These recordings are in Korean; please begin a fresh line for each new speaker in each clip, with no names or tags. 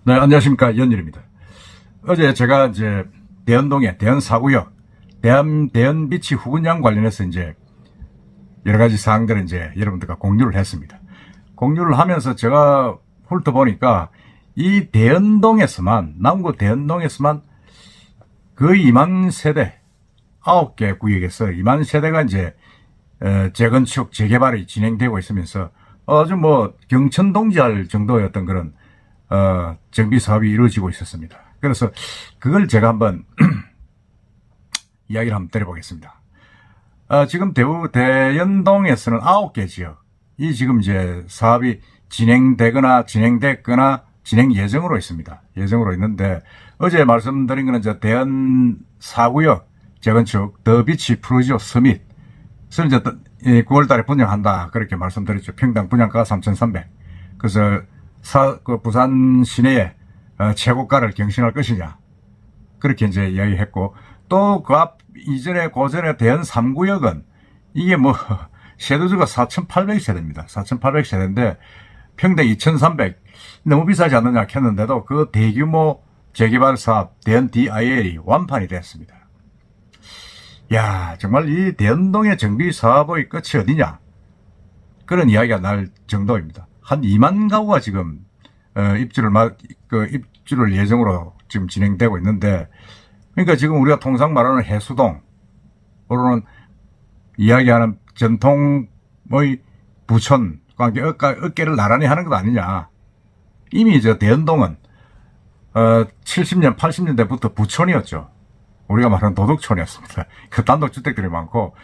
네, 안녕하십니까. 연일입니다. 어제 제가 이제 대연동에 대연 4구역, 대연 비치 후분양 관련해서 이제 여러 가지 사항들을 이제 여러분들과 공유를 했습니다. 공유를 하면서 제가 훑어보니까 이 대연동에서만, 남구 대연동에서만 거의 2만 세대, 9개 구역에서 2만 세대가 이제 재건축, 재개발이 진행되고 있으면서 아주 뭐 경천동지할 정도였던 그런 정비 사업이 이루어지고 있었습니다. 그래서 그걸 제가 한번 이야기를 한번 드려보겠습니다. 지금 대연동에서는 9개 지역이 지금 이제 사업이 진행되거나 진행 예정으로 있습니다. 예정으로 있는데 어제 말씀드린 거는 이제 대연 4구역 재건축 더 비치 프루지오 서밋 그래서 이제 9월 달에 분양한다 그렇게 말씀드렸죠. 평당 분양가가 3,300. 그래서 그 부산 시내에 최고가를 경신할 것이냐 그렇게 이제 이야기했고, 또 그 앞 이전에 고전에 대연 3구역은 이게 뭐 세대수가 4,800세대입니다. 4,800세대인데 평당 2,300 너무 비싸지 않느냐 했는데도 그 대규모 재개발 사업 대연 DIL이 완판이 됐습니다. 야, 정말 이 대연동의 정비 사업의 끝이 어디냐 그런 이야기가 날 정도입니다. 한 2만 가구가 지금 입주를 예정으로 지금 진행되고 있는데, 그러니까 지금 우리가 통상 말하는 해수동으로는 이야기하는 전통의 부촌 관계 어깨를 나란히 하는 것 아니냐. 이미 저 대연동은 70년 80년대부터 부촌이었죠. 우리가 말하는 도덕촌이었습니다. 그 단독주택들이 많고,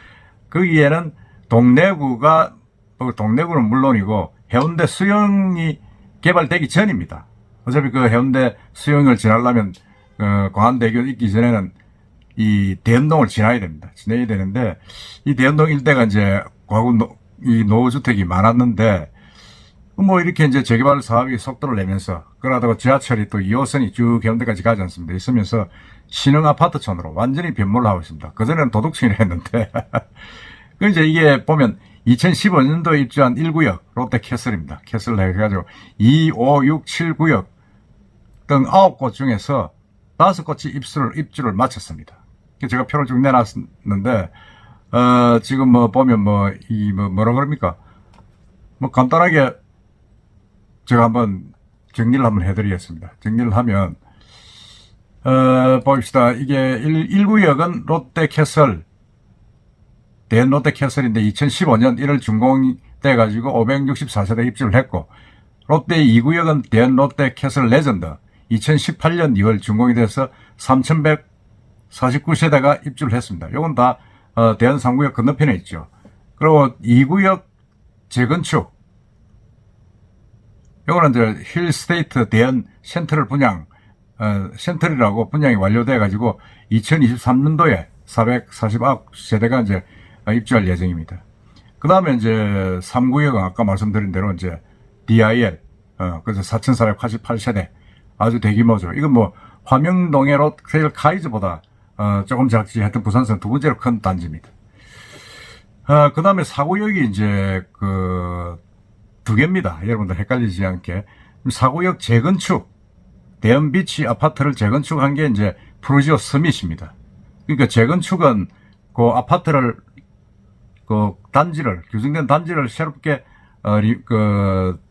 거기에는 동래구는 물론이고 해운대 수영이 개발되기 전입니다. 어차피 그 해운대 수영을 지나려면 광안대교 있기 전에는 이 대연동을 지나야 됩니다. 지나야 되는데 이 대연동 일대가 이제 과거 이 노후주택이 많았는데 뭐 이렇게 이제 재개발 사업이 속도를 내면서 그러다가 지하철이 또 2호선이 쭉 해운대까지 가지 않습니다. 있으면서 신흥 아파트촌으로 완전히 변모를 하고 있습니다. 그전에는 도둑촌이라 했는데 그 이제 이게 보면 2015년도에 입주한 1구역 롯데 캐슬입니다. 캐슬 해가지고 2, 5, 6, 7구역 등 9곳 중에서 5곳이 입주를 마쳤습니다. 제가 표를 쭉 내놨는데 지금 뭐 보면 뭐라 그럽니까? 뭐 간단하게 제가 한번 정리를 한번 해드리겠습니다. 정리를 하면 봅시다. 이게 1구역은 롯데 캐슬 대연 롯데 캐슬인데 2015년 1월 준공돼 가지고 564세대 입주를 했고, 롯데 2구역은 대연 롯데 캐슬 레전드 2018년 2월 준공이 돼서 3,149세대가 입주를 했습니다. 이건 다 대연 3구역 건너편에 있죠. 그리고 2구역 재건축, 이거는 이제 힐스테이트 대연 센터를 센터리라고 분양이 완료돼 가지고 2023년도에 449세대가 이제 입주할 예정입니다. 그 다음에 이제 3구역은 아까 말씀드린 대로 이제 DIL, 그래서 4,488세대. 아주 대규모죠. 이건 뭐, 화명동의 롯데힐 카이즈보다, 조금 작지, 하여튼 부산성 두 번째로 큰 단지입니다. 그 다음에 4구역이 이제, 두 개입니다. 여러분들 헷갈리지 않게. 4구역 재건축, 대연 비치 아파트를 재건축한 게 이제 프루지오 서밋입니다. 그러니까 재건축은 그 아파트를 규정된 단지를 새롭게,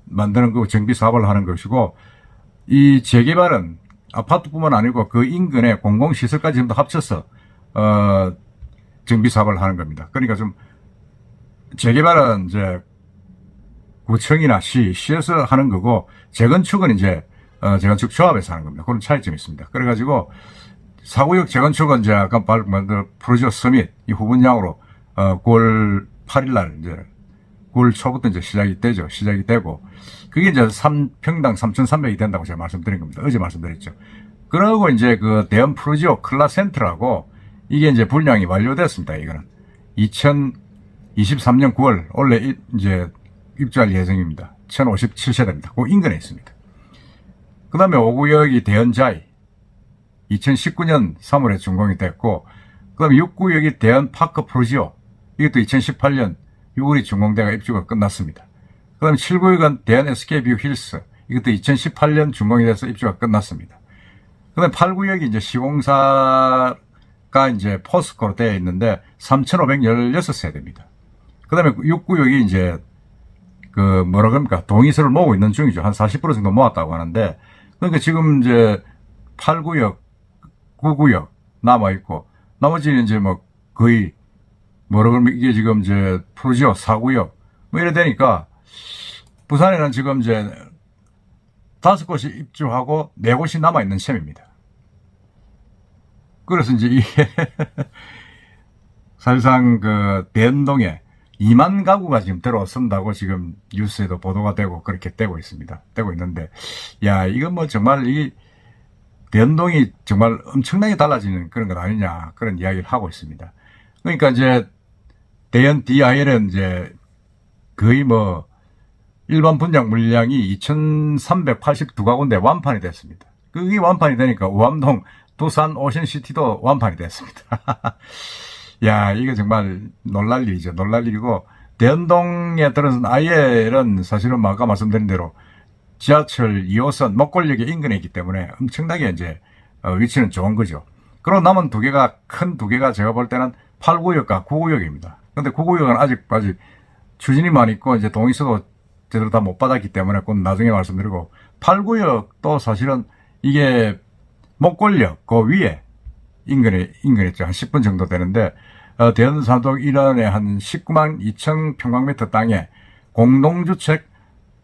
만드는 거, 정비 사업을 하는 것이고, 이 재개발은 아파트뿐만 아니고 그 인근에 공공시설까지 전부 합쳐서, 정비 사업을 하는 겁니다. 그러니까 좀, 재개발은 이제, 구청이나 시에서 하는 거고, 재건축은 이제, 재건축 조합에서 하는 겁니다. 그런 차이점이 있습니다. 그래가지고, 4구역 재건축은 이제 아까 말한 프로지오 서밋, 이 후분양으로 9월 8일날 이제 9월 초부터 이제 시작이 되고, 그게 이제 평당 3,300이 된다고 제가 말씀드린 겁니다. 어제 말씀드렸죠. 그러고 이제 그 대연 프루지오 클라센트라고 이게 이제 분양이 완료됐습니다. 이거는 2023년 9월 원래 이제 입주할 예정입니다. 1,057세대입니다. 그 인근에 있습니다. 그 다음에 5구역이 대연자이 2019년 3월에 준공이 됐고, 그 다음에 6구역이 대연 파크 프루지오, 이것도 2018년 6월이 준공돼가 입주가 끝났습니다. 그 다음에 7구역은 대연 SK뷰 힐스, 이것도 2018년 준공이 돼서 입주가 끝났습니다. 그다음에 8구역이 이제 시공사가 이제 포스코로 되어 있는데 3,516세대입니다. 그다음에 6구역이 이제 그 뭐라 그럽니까? 동의서를 모으고 있는 중이죠. 한 40% 정도 모았다고 하는데, 그러니까 지금 이제 8구역, 9구역 남아 있고, 나머지는 이제 뭐 거의 뭐라 그러면 이게 지금 이제 프로지오 4구역 뭐 이래 되니까 부산에는 지금 이제 5곳이 입주하고 4곳이 남아 있는 셈입니다. 그래서 이제 이게 사실상 그 대연동에 2만 가구가 지금 들어선다고 지금 뉴스에도 보도가 되고 그렇게 되고 있습니다. 되고 있는데, 야, 이건 뭐 정말 이 대연동이 정말 엄청나게 달라지는 그런 것 아니냐, 그런 이야기를 하고 있습니다. 그러니까 이제 대연 DIL은 이제 거의 뭐 일반 분양 물량이 2,382가구인데 완판이 됐습니다. 그게 완판이 되니까 우암동, 두산 오션시티도 완판이 됐습니다. 야, 이게 정말 놀랄 일이죠. 놀랄 일이고, 대연동에 들어선 IL은 사실은 아까 말씀드린 대로 지하철 2호선 목골역의 인근에 있기 때문에 엄청나게 이제 위치는 좋은 거죠. 그리고 남은 큰 두 개가 제가 볼 때는 8구역과 9구역입니다. 근데 9구역은 아직 추진이만 있고 이제 동의서도 제대로 다 못 받았기 때문에 그건 나중에 말씀드리고, 8구역도 사실은 이게 목골역 그 위에 인근에 있죠. 한 10분 정도 되는데, 대연산독 일원에 한 19만 2천 평방미터 땅에 공동주택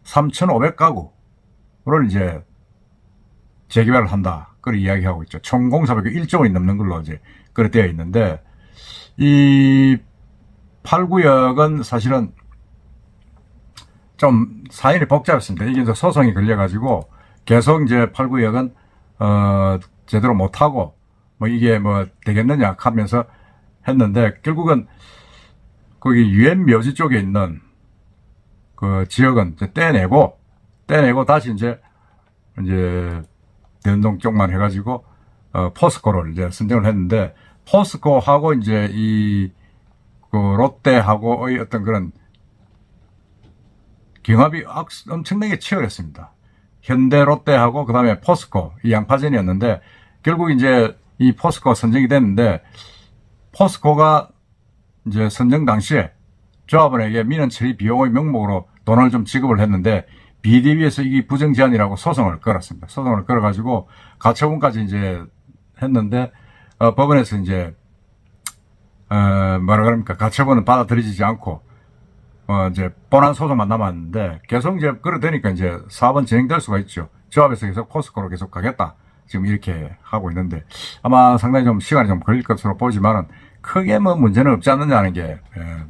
3,500가구를 이제 재개발을 한다. 그런 이야기하고 있죠. 총 공사비가 1조 원이 넘는 걸로 이제 그렇게 되어 있는데, 이 8구역은 사실은 좀 사연이 복잡했습니다. 이게 이제 소송이 걸려가지고 계속 이제 8구역은 제대로 못하고 뭐 이게 뭐 되겠느냐 하면서 했는데, 결국은 거기 유엔 묘지 쪽에 있는 그 지역은 이제 떼내고 다시 이제 대연동 쪽만 해가지고 포스코를 이제 선정을 했는데, 포스코하고 이제 그 롯데하고의 어떤 그런 경합이 엄청나게 치열했습니다. 현대 롯데하고 그 다음에 포스코 이 양파전이었는데, 결국 이제 이 포스코가 선정이 됐는데, 포스코가 이제 선정 당시에 조합원에게 민원 처리 비용의 명목으로 돈을 좀 지급을 했는데, BDB에서 이게 부정지안이라고 소송을 걸었습니다. 소송을 걸어가지고 가처분까지 이제 했는데, 법원에서 이제 뭐라 그럽니까, 가처분은 받아들이지 않고 이제 본안 소송만 남았는데, 계속 이제 그러되니까 이제 사업은 진행될 수가 있죠. 조합에서 계속 포스코로 계속 가겠다, 지금 이렇게 하고 있는데, 아마 상당히 좀 시간이 좀 걸릴 것으로 보지만은 크게 뭐 문제는 없지 않느냐는 게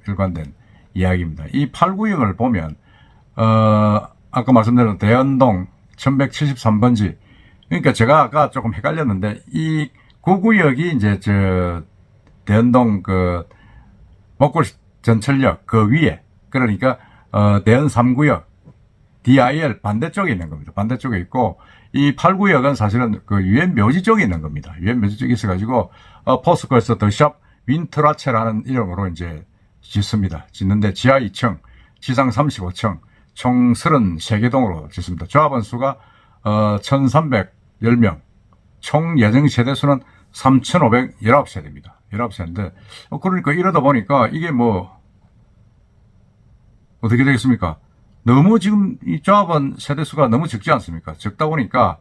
일관된 이야기입니다. 이 8구역을 보면 아까 말씀드린 대연동 1173번지, 그러니까 제가 아까 조금 헷갈렸는데, 이 9구역이 이제 대연동 그 목골 전철역 그 위에, 그러니까 대연 3구역 DIL 반대쪽에 있는 겁니다. 반대쪽에 있고, 이 8구역은 사실은 그 유엔 묘지 쪽에 있는 겁니다. 유엔 묘지 쪽에 있어가지고 포스코에서 더샵 윈트라체라는 이름으로 이제 짓는데, 지하 2층, 지상 35층, 총 33개 동으로 짓습니다. 조합원 수가 1,310명, 총 예정 세대 수는 3,519세대입니다. 19세대인데, 그러니까 이러다 보니까 이게 뭐 어떻게 되겠습니까? 너무 지금 이 조합원 세대수가 너무 적지 않습니까? 적다 보니까,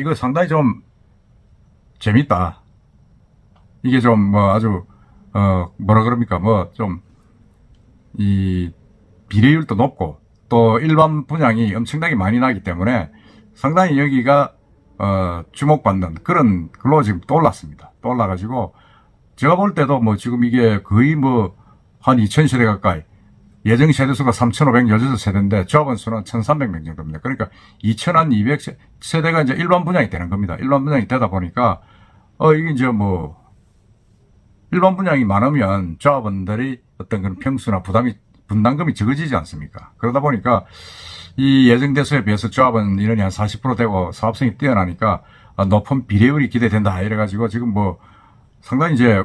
이거 상당히 좀 재밌다. 이게 좀 뭐 아주 뭐라 그럽니까, 뭐 좀 이 비례율도 높고 또 일반 분양이 엄청나게 많이 나기 때문에 상당히 여기가 주목받는 그런 걸로 지금 떠올랐습니다. 떠올라가지고 제가 볼 때도 뭐 지금 이게 거의 뭐 한 2,000세대 가까이, 예정 세대수가 3,516세대인데 조합원 수는 1,300명 정도입니다. 그러니까 2,200세대가 이제 일반 분양이 되는 겁니다. 일반 분양이 되다 보니까 이게 이제 뭐 일반 분양이 많으면 조합원들이 어떤 그런 평수나 분담금이 적어지지 않습니까? 그러다 보니까 이 예정 대수에 비해서 조합원 인원이 한 40% 되고 사업성이 뛰어나니까 높은 비례율이 기대된다, 이래가지고 지금 뭐 상당히 이제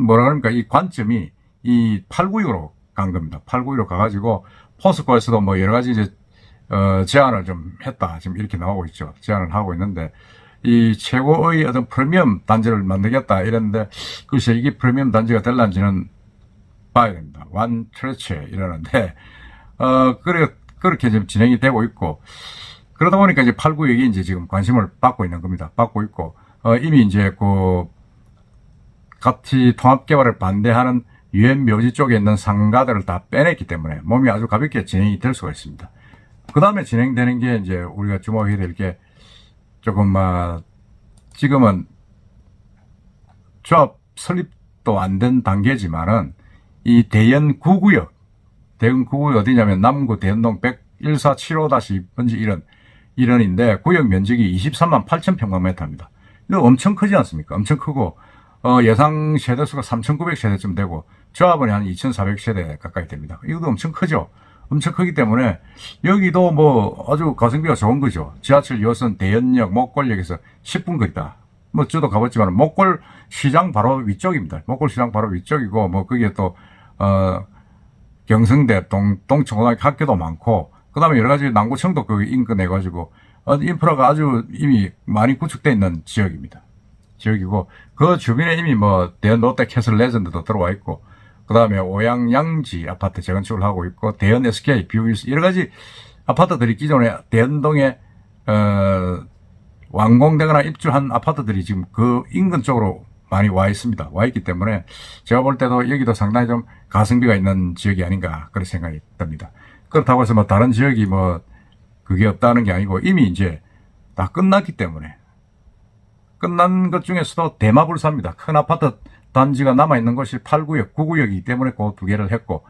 뭐라 그럽니까, 이 관점이 이 8구역으로 간 겁니다. 8구역으로 가가지고 포스코에서도 뭐 여러 가지 이제 제안을 좀 했다. 지금 이렇게 나오고 있죠. 제안을 하고 있는데, 이 최고의 어떤 프리미엄 단지를 만들겠다 이랬는데, 글쎄 이게 프리미엄 단지가 될런지는 봐야 됩니다. 완 트레체 이러는데, 그렇게 지금 진행이 되고 있고, 그러다 보니까 이제 8구역이 이제 지금 관심을 받고 있는 겁니다. 받고 있고, 이미 이제 가치 통합 개발을 반대하는 유엔 묘지 쪽에 있는 상가들을 다 빼냈기 때문에 몸이 아주 가볍게 진행이 될 수가 있습니다. 그 다음에 진행되는 게 이제 우리가 주목해야 될 게 조금, 지금은 조합 설립도 안 된 단계지만은 이 대연 9구역, 대연 9구역 어디냐면 남구 대연동 11475-1번지 1원인데 구역 면적이 23만 8천 평방미터입니다. 이거 엄청 크지 않습니까? 엄청 크고, 예상 세대수가 3,900세대쯤 되고, 조합원이 한 2,400세대 가까이 됩니다. 이것도 엄청 크죠? 엄청 크기 때문에, 여기도 뭐 아주 가성비가 좋은 거죠. 지하철 2호선 대연역, 목골역에서 10분 거리다. 뭐 저도 가봤지만, 목골 시장 바로 위쪽입니다. 목골 시장 바로 위쪽이고, 뭐 거기에 또, 경성대, 동청고등학교 학교도 많고, 그 다음에 여러 가지 남구청도 그 인근해가지고, 인프라가 아주 이미 많이 구축되어 있는 지역입니다. 지역이고, 그 주변에 이미 뭐, 대연 롯데 캐슬 레전드도 들어와 있고, 그 다음에 오양 양지 아파트 재건축을 하고 있고, 대연 SK, 뷰윌스, 여러 가지 아파트들이 기존에 대연동에, 완공되거나 입주한 아파트들이 지금 그 인근 쪽으로 많이 와 있습니다. 와 있기 때문에, 제가 볼 때도 여기도 상당히 좀 가성비가 있는 지역이 아닌가, 그런 생각이 듭니다. 그렇다고 해서 뭐, 다른 지역이 뭐, 그게 없다는 게 아니고, 이미 이제 다 끝났기 때문에, 끝난 것 중에서도 대마불사입니다. 큰 아파트 단지가 남아있는 것이 8구역, 9구역이기 때문에 그 두 개를 했고,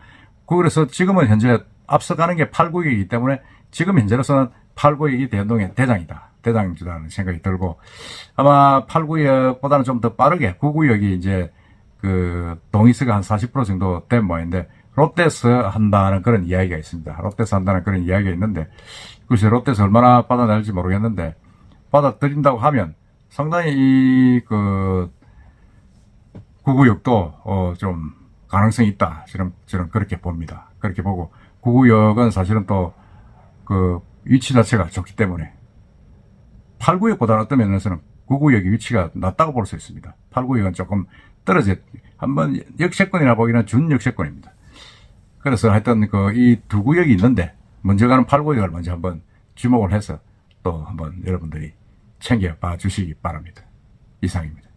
그래서 지금은 현재 앞서가는 게 8구역이기 때문에 지금 현재로서는 8구역이 대연동의 대장이다. 대장주다는 생각이 들고, 아마 8구역보다는 좀 더 빠르게 9구역이 이제 동의수가 한 40% 정도 된 모양인데, 롯데에서 한다는 그런 이야기가 있습니다. 롯데에서 한다는 그런 이야기가 있는데, 글쎄 롯데에서 얼마나 받아낼지 모르겠는데, 받아들인다고 하면 상당히 이 9구역도 좀 가능성이 있다. 저는 그렇게 봅니다. 그렇게 보고 9구역은 사실은 또 위치 자체가 좋기 때문에 8구역보다는 어떤 면에서는 9구역의 위치가 낮다고 볼 수 있습니다. 8구역은 조금 떨어져 한번 역세권이나 보기는 준역세권입니다. 그래서 하여튼 이 두 구역이 있는데 먼저 가는 8구역을 먼저 한번 주목을 해서 또 한번 여러분들이 챙겨봐 주시기 바랍니다. 이상입니다.